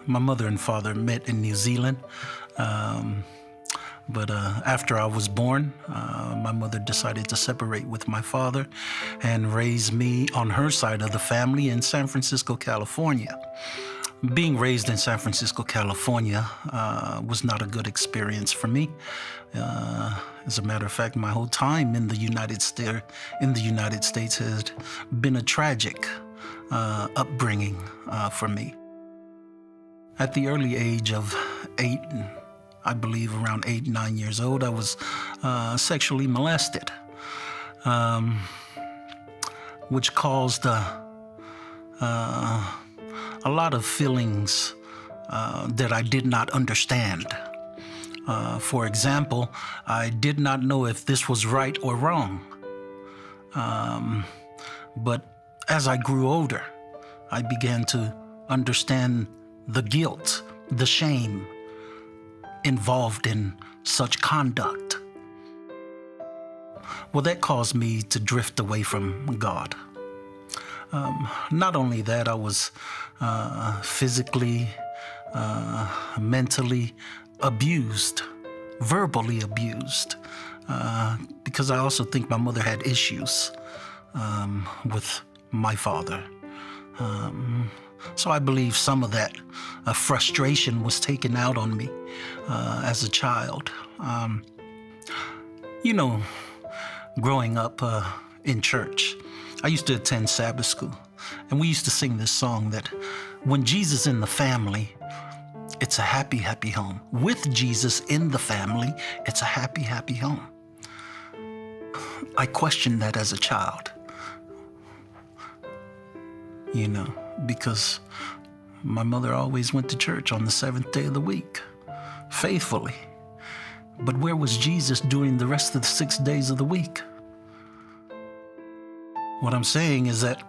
My mother and father met in New Zealand. But after I was born, my mother decided to separate with my father and raise me on her side of the family in San Francisco, California. Being raised in San Francisco, California was not a good experience for me. As a matter of fact, my whole time in the United States has been a tragic upbringing for me. At the early age of 8, I believe around 8, 9 years old, I was sexually molested, which caused a lot of feelings that I did not understand. For example, I did not know if this was right or wrong. But as I grew older, I began to understand the guilt, the shame involved in such conduct. Well, that caused me to drift away from God. Not only that, I was physically, mentally abused, verbally abused, because I also think my mother had issues with my father. So I believe some of that frustration was taken out on me as a child. Growing up in church, I used to attend Sabbath school, and we used to sing this song that when Jesus in the family, it's a happy, happy home. With Jesus in the family, it's a happy, happy home. I questioned that as a child, because my mother always went to church on the 7th day of the week, faithfully. But where was Jesus during the rest of the 6 days of the week? What I'm saying is that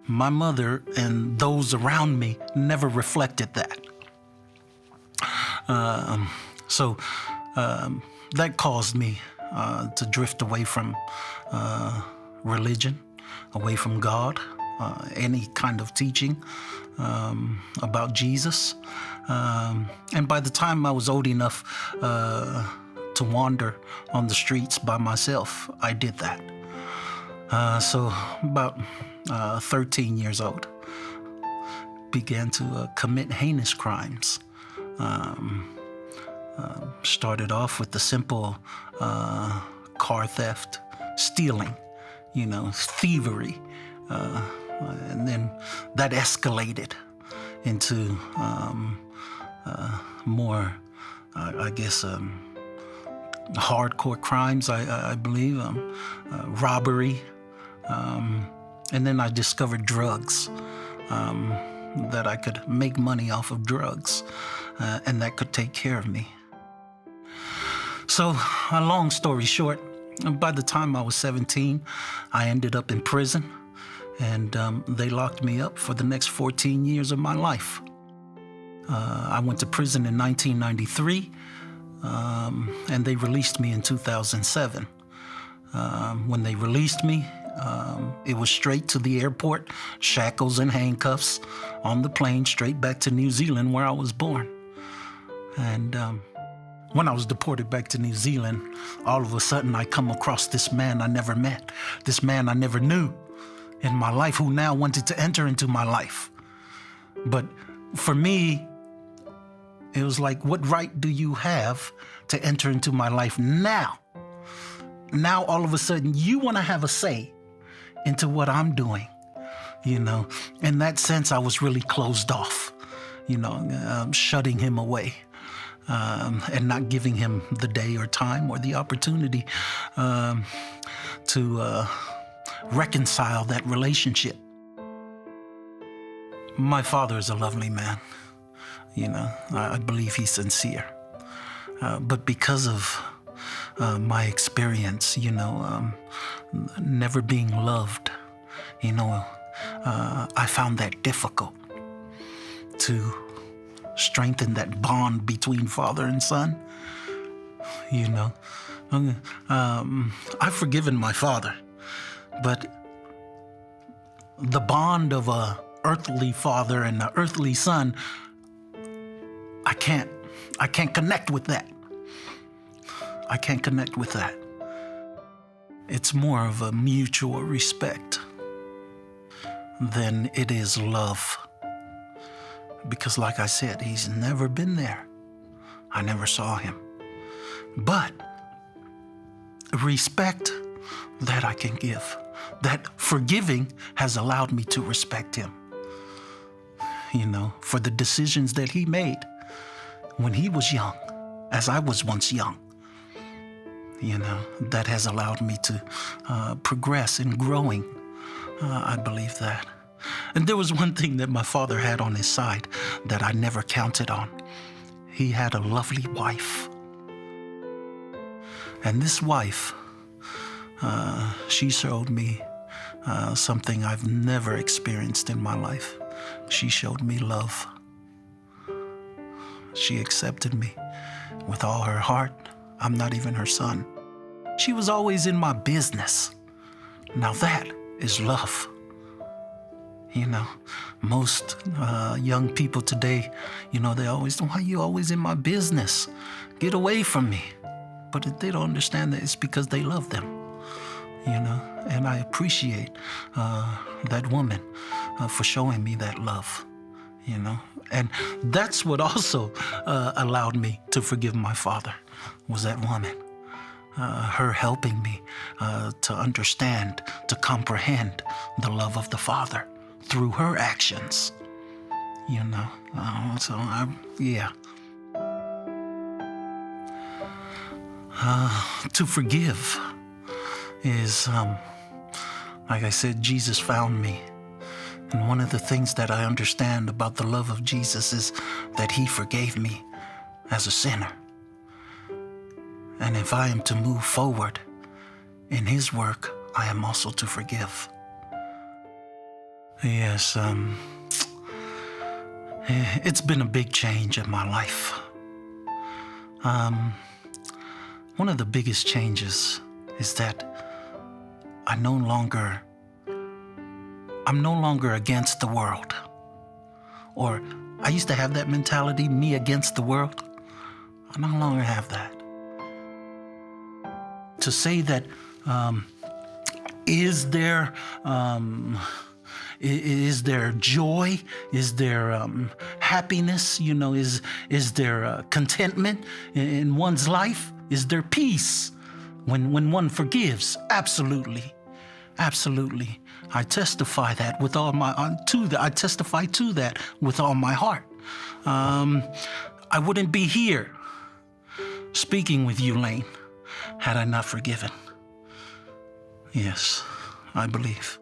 my mother and those around me never reflected that. So that caused me to drift away from religion, away from God, any kind of teaching about Jesus. And by the time I was old enough to wander on the streets by myself, I did that. So about 13 years old, began to commit heinous crimes. Started off with the simple car theft, stealing, thievery. And then that escalated into more, hardcore crimes, I believe, robbery. And then I discovered drugs, that I could make money off of drugs, and that could take care of me. So, a long story short, by the time I was 17, I ended up in prison, and they locked me up for the next 14 years of my life. I went to prison in 1993, and they released me in 2007. When they released me, it was straight to the airport, shackles and handcuffs, on the plane, straight back to New Zealand, where I was born. And when I was deported back to New Zealand, all of a sudden I come across this man I never met, this man I never knew in my life, who now wanted to enter into my life. But for me, it was like, what right do you have to enter into my life now? Now, all of a sudden, you want to have a say into what I'm doing, In that sense, I was really closed off, shutting him away, and not giving him the day or time or the opportunity to reconcile that relationship. My father is a lovely man. I believe he's sincere. But because of my experience, never being loved, I found that difficult to strengthen that bond between father and son. I've forgiven my father, but the bond of a earthly father and an earthly son, I can't connect with that. I can't connect with that. It's more of a mutual respect than it is love. Because like I said, he's never been there. I never saw him. But respect, that I can give. That forgiving has allowed me to respect him. For the decisions that he made when he was young, as I was once young. That has allowed me to progress in growing. I believe that. And there was one thing that my father had on his side that I never counted on. He had a lovely wife. And this wife, she showed me something I've never experienced in my life. She showed me love. She accepted me with all her heart. I'm not even her son. She was always in my business. Now that is love. Most young people today, they always, why are you always in my business? Get away from me. But they don't understand that it's because they love them, And I appreciate that woman for showing me that love, And that's what also allowed me to forgive my father, was that woman. Her helping me to understand, to comprehend the love of the Father through her actions, to forgive is, like I said, Jesus found me. And one of the things that I understand about the love of Jesus is that he forgave me as a sinner. And if I am to move forward in his work, I am also to forgive. Yes, it's been a big change in my life. One of the biggest changes is that I'm no longer against the world. Or I used to have that mentality, me against the world. I no longer have that. To say that, is there joy? Is there happiness? Is there contentment in one's life? Is there peace when one forgives? Absolutely, absolutely. I testify that with all my I testify to that with all my heart. I wouldn't be here speaking with you, Lane, had I not forgiven. Yes, I believe.